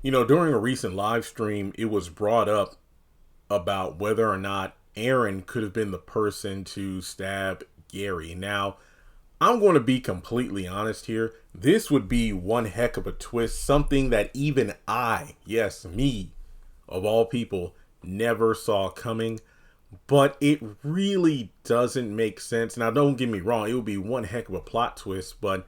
During a recent live stream, it was brought up about whether or not Aaron could have been the person to stab Gary. Now, I'm going to be completely honest here. This would be one heck of a twist, something that even I, yes, me, of all people, never saw coming. But it really doesn't make sense. Now, don't get me wrong, it would be one heck of a plot twist, but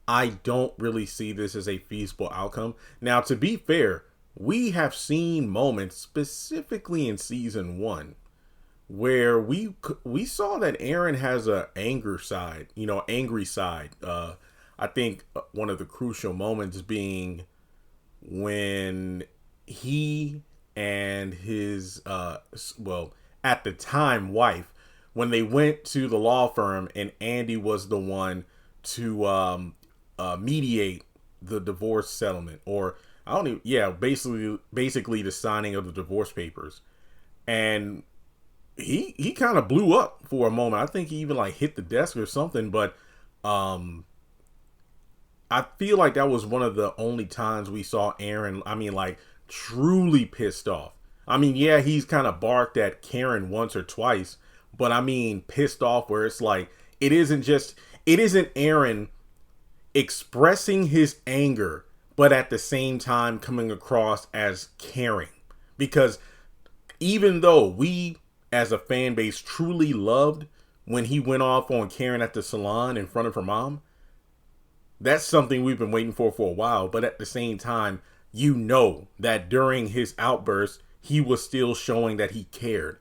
I don't really see this as a feasible outcome. Now, to be fair, we have seen moments, specifically in season one, where we saw that Aaron has a anger side, angry side. I think one of the crucial moments being when he and his well, at the time wife, when they went to the law firm and Andy was the one to mediate the divorce settlement, or I don't even, yeah, basically the signing of the divorce papers. And he kind of blew up for a moment. I think he even like hit the desk or something. But um, I feel like that was one of the only times we saw Aaron. I mean, like truly pissed off. I mean, yeah, he's kind of barked at Karen once or twice, but I mean, pissed off where it's like it isn't Aaron expressing his anger, but at the same time coming across as caring. Because even though we as a fan base truly loved when he went off on Karen at the salon in front of her mom, that's something we've been waiting for a while. But at the same time, that during his outburst, he was still showing that he cared.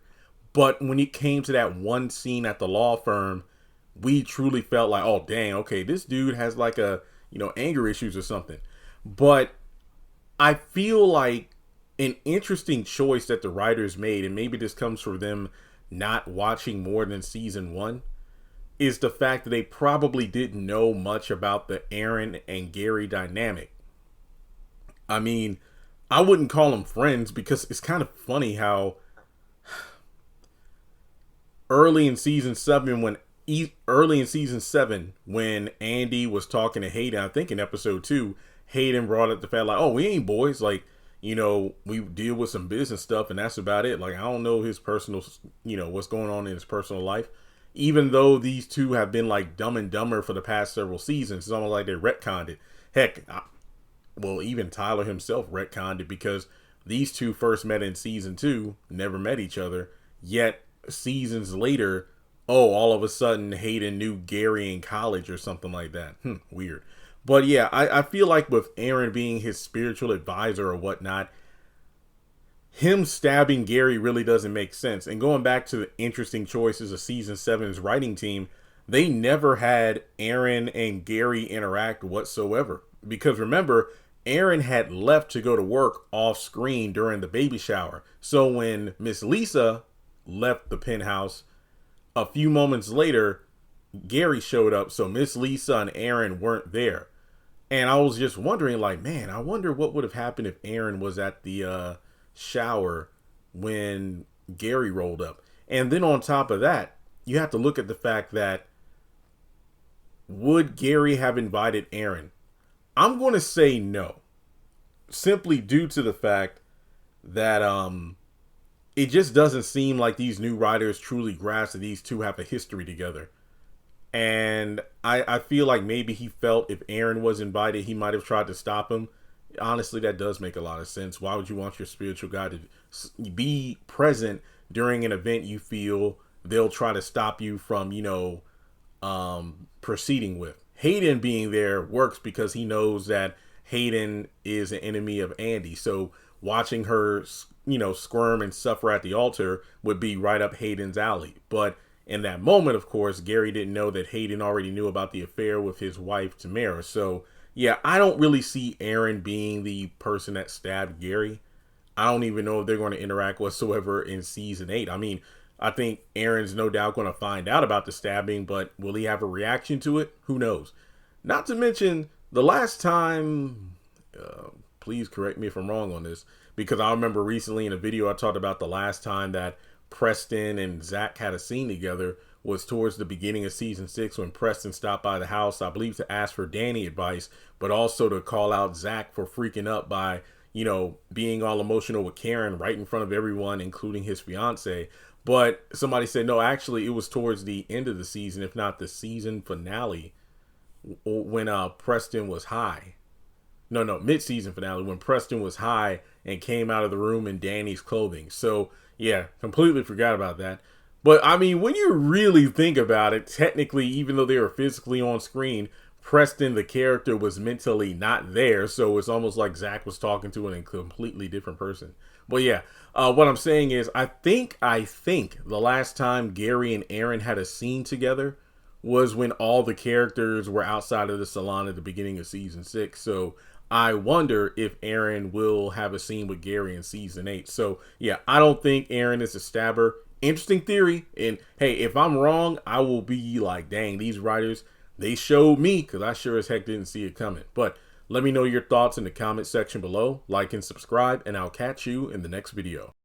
But when it came to that one scene at the law firm, we truly felt like, oh, dang, okay, this dude has like anger issues or something. But I feel like an interesting choice that the writers made, and maybe this comes from them not watching more than season one, is the fact that they probably didn't know much about the Aaron and Gary dynamic. I mean, I wouldn't call them friends because it's kind of funny how early in season seven when when Andy was talking to Hayden, I think in episode 2, Hayden brought up the fact like, oh, we ain't boys, like, we deal with some business stuff and that's about it. Like, I don't know his personal, what's going on in his personal life. Even though these two have been like Dumb and Dumber for the past several seasons, it's almost like they retconned it. Heck, well, even Tyler himself retconned it because these two first met in season 2, never met each other. Yet seasons later, oh, all of a sudden Hayden knew Gary in college or something like that. Weird. But yeah, I feel like with Aaron being his spiritual advisor or whatnot, him stabbing Gary really doesn't make sense. And going back to the interesting choices of season 7's writing team, they never had Aaron and Gary interact whatsoever. Because remember, Aaron had left to go to work off screen during the baby shower. So when Miss Lisa left the penthouse, a few moments later, Gary showed up. So Miss Lisa and Aaron weren't there. And I was just wondering, like, man, I wonder what would have happened if Aaron was at the shower when Gary rolled up. And then on top of that, you have to look at the fact that would Gary have invited Aaron? I'm going to say no. Simply due to the fact that it just doesn't seem like these new writers truly grasp that these two have a history together. And I feel like maybe he felt if Aaron was invited, he might have tried to stop him. Honestly, that does make a lot of sense. Why would you want your spiritual guide to be present during an event you feel they'll try to stop you from, proceeding with? Hayden being there works because he knows that Hayden is an enemy of Andy. So watching her, squirm and suffer at the altar would be right up Hayden's alley. But in that moment, of course, Gary didn't know that Hayden already knew about the affair with his wife, Tamara. So, yeah, I don't really see Aaron being the person that stabbed Gary. I don't even know if they're going to interact whatsoever in season 8. I mean, I think Aaron's no doubt going to find out about the stabbing, but will he have a reaction to it? Who knows? Not to mention, the last time, please correct me if I'm wrong on this, because I remember recently in a video I talked about the last time that Preston and Zach had a scene together was towards the beginning of season 6 when Preston stopped by the house, I believe to ask for Danny advice, but also to call out Zach for freaking up by, being all emotional with Karen right in front of everyone, including his fiance. But somebody said, no, actually, it was towards the end of the season, if not the season finale, when Preston was high. No, mid-season finale, when Preston was high and came out of the room in Danny's clothing. So, yeah, completely forgot about that. But, I mean, when you really think about it, technically, even though they were physically on screen, Preston, the character, was mentally not there. So it's almost like Zach was talking to a completely different person. But, yeah, what I'm saying is I think the last time Gary and Aaron had a scene together was when all the characters were outside of the salon at the beginning of season 6. So I wonder if Aaron will have a scene with Gary in season 8. So yeah, I don't think Aaron is a stabber. Interesting theory. And hey, if I'm wrong, I will be like, dang, these writers, they showed me, because I sure as heck didn't see it coming. But let me know your thoughts in the comment section below. Like and subscribe, and I'll catch you in the next video.